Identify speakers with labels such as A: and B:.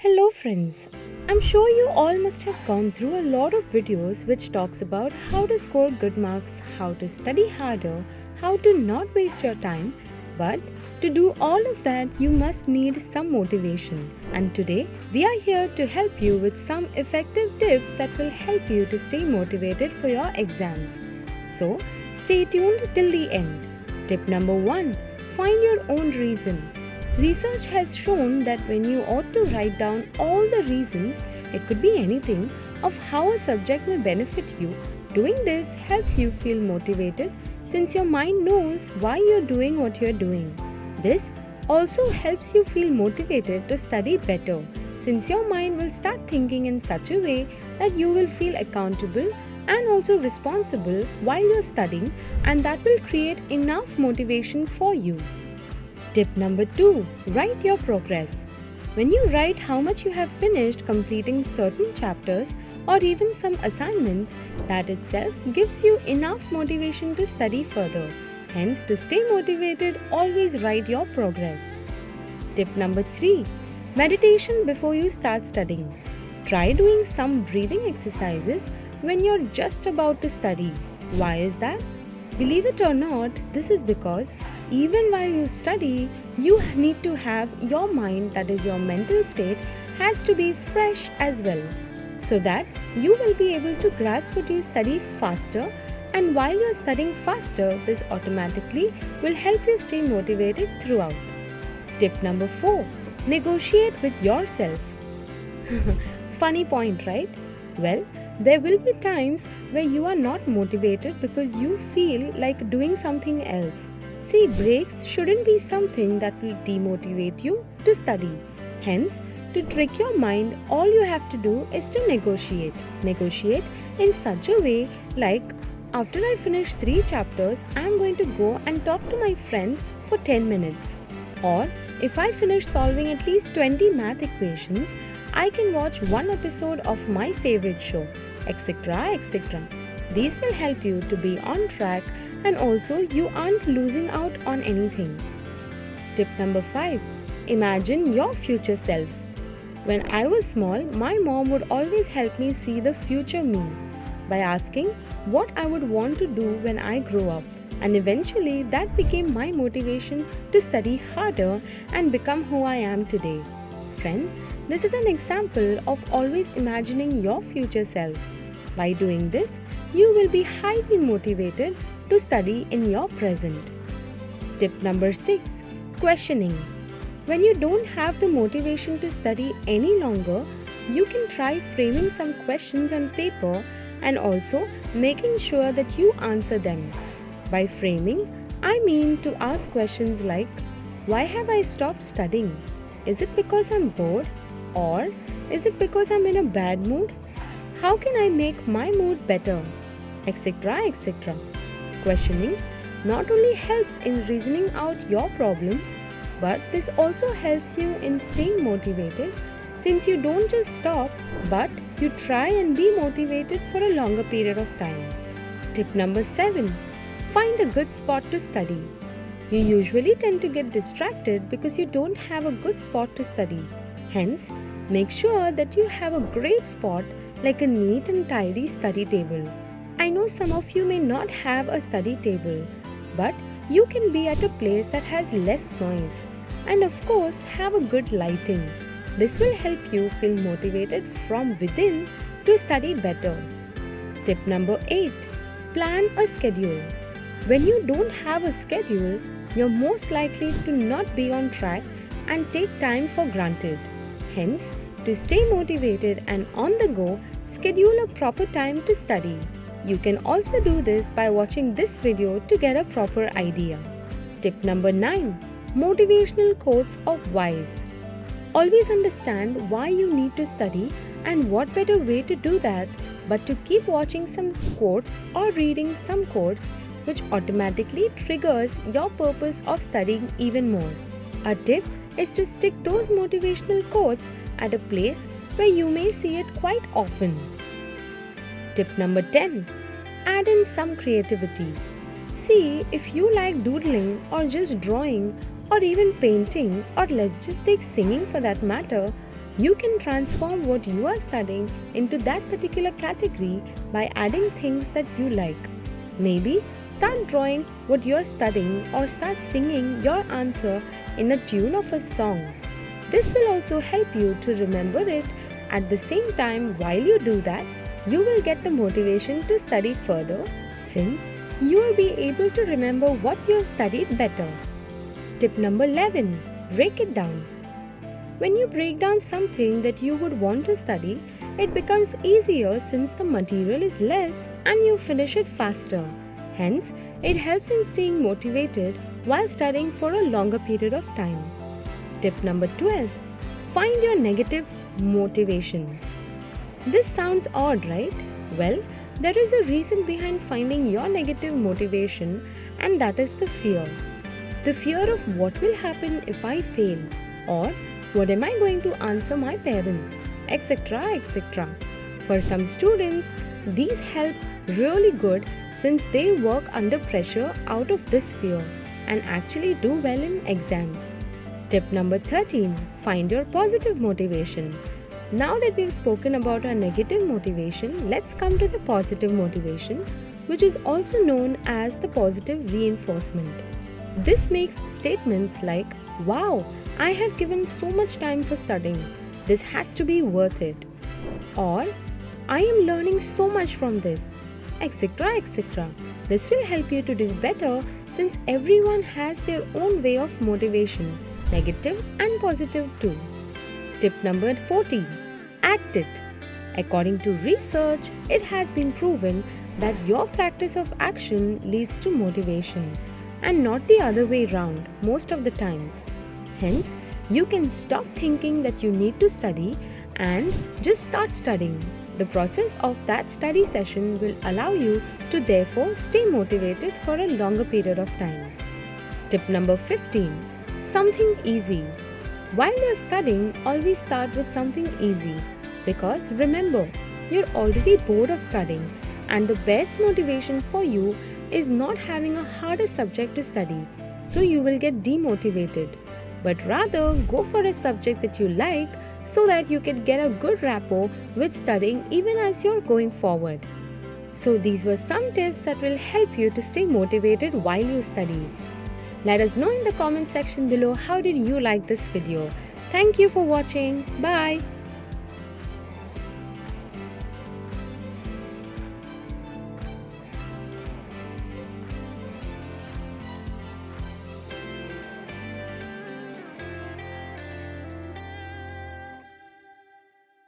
A: Hello friends, I'm sure you all must have gone through a lot of videos which talks about how to score good marks, how to study harder, how to not waste your time, but to do all of that you must need some motivation. And today we are here to help you with some effective tips that will help you to stay motivated for your exams. So stay tuned till the end. Tip number 1. Find your own reason. Research has shown that when you ought to write down all the reasons, it could be anything, of how a subject may benefit you, doing this helps you feel motivated since your mind knows why you're doing what you're doing. This also helps you feel motivated to study better since your mind will start thinking in such a way that you will feel accountable and also responsible while you're studying, and that will create enough motivation for you. Tip number 2. Write your progress. When you write how much you have finished completing certain chapters or even some assignments, that itself gives you enough motivation to study further. Hence, to stay motivated, always write your progress. Tip number 3. Meditation before you start studying. Try doing some breathing exercises when you're just about to study. Why is that? Believe it or not, this is because even while you study, you need to have your mind, that is your mental state, has to be fresh as well, so that you will be able to grasp what you study faster, and while you are studying faster, this automatically will help you stay motivated throughout. Tip number 4. Negotiate with yourself. Funny point, right? Well, there will be times where you are not motivated because you feel like doing something else. See, breaks shouldn't be something that will demotivate you to study. Hence, to trick your mind, all you have to do is to negotiate. Negotiate in such a way like, after I finish 3 chapters, I am going to go and talk to my friend for 10 minutes. Or, if I finish solving at least 20 math equations, I can watch one episode of my favorite show, etc. etc. These will help you to be on track, and also you aren't losing out on anything. Tip number 5. Imagine your future self. When I was small, my mom would always help me see the future me by asking what I would want to do when I grow up. And eventually that became my motivation to study harder and become who I am today. Friends, this is an example of always imagining your future self. By doing this, you will be highly motivated to study in your present. Tip number 6. Questioning. When you don't have the motivation to study any longer, you can try framing some questions on paper and also making sure that you answer them. By framing, I mean to ask questions like, why have I stopped studying? Is it because I'm bored? Or is it because I'm in a bad mood? How can I make my mood better? Etc. etc. Questioning not only helps in reasoning out your problems, but this also helps you in staying motivated since you don't just stop, but you try and be motivated for a longer period of time. Tip number 7. Find a good spot to study. You usually tend to get distracted because you don't have a good spot to study. Hence, make sure that you have a great spot like a neat and tidy study table. I know some of you may not have a study table, but you can be at a place that has less noise and of course have a good lighting. This will help you feel motivated from within to study better. Tip number 8. Plan a schedule. When you don't have a schedule, you're most likely to not be on track and take time for granted. Hence, to stay motivated and on the go, schedule a proper time to study. You can also do this by watching this video to get a proper idea. Tip number 9. Motivational quotes of whys. Always understand why you need to study, and what better way to do that but to keep watching some quotes or reading some quotes which automatically triggers your purpose of studying even more. A tip is to stick those motivational quotes at a place where you may see it quite often. Tip number 10. Add in some creativity. See, if you like doodling or just drawing or even painting, or let's just take singing for that matter, You can transform what you are studying into that particular category by adding things that you like. Maybe start drawing what you're studying or start singing your answer in a tune of a song. This will also help you to remember it. At the same time, while you do that, you will get the motivation to study further since you will be able to remember what you have studied better. Tip number 11. Break it down. When you break down something that you would want to study, it becomes easier since the material is less and you finish it faster. Hence, it helps in staying motivated while studying for a longer period of time. Tip number 12. Find your negative motivation. This sounds odd, right? Well, there is a reason behind finding your negative motivation, and that is the fear. The fear of what will happen if I fail, or what am I going to answer my parents, etc. etc. For some students, these help really good since they work under pressure out of this fear and actually do well in exams. Tip number 13. Find your positive motivation. Now that we've spoken about our negative motivation, let's come to the positive motivation, which is also known as the positive reinforcement. This makes statements like, "Wow, I have given so much time for studying. This has to be worth it." Or, "I am learning so much from this," etc. etc. This will help you to do better since everyone has their own way of motivation, negative and positive too. Tip number 14. Act it. According to research, it has been proven that your practice of action leads to motivation and not the other way round most of the times. Hence, you can stop thinking that you need to study and just start studying. The process of that study session will allow you to therefore stay motivated for a longer period of time. Tip number 15. Something easy. While you're studying, always start with something easy because remember, you're already bored of studying and the best motivation for you is not having a harder subject to study, so you will get demotivated. But rather go for a subject that you like so that you can get a good rapport with studying even as you're going forward. So these were some tips that will help you to stay motivated while you study. Let us know in the comment section below how did you like this video. Thank you for watching. Bye.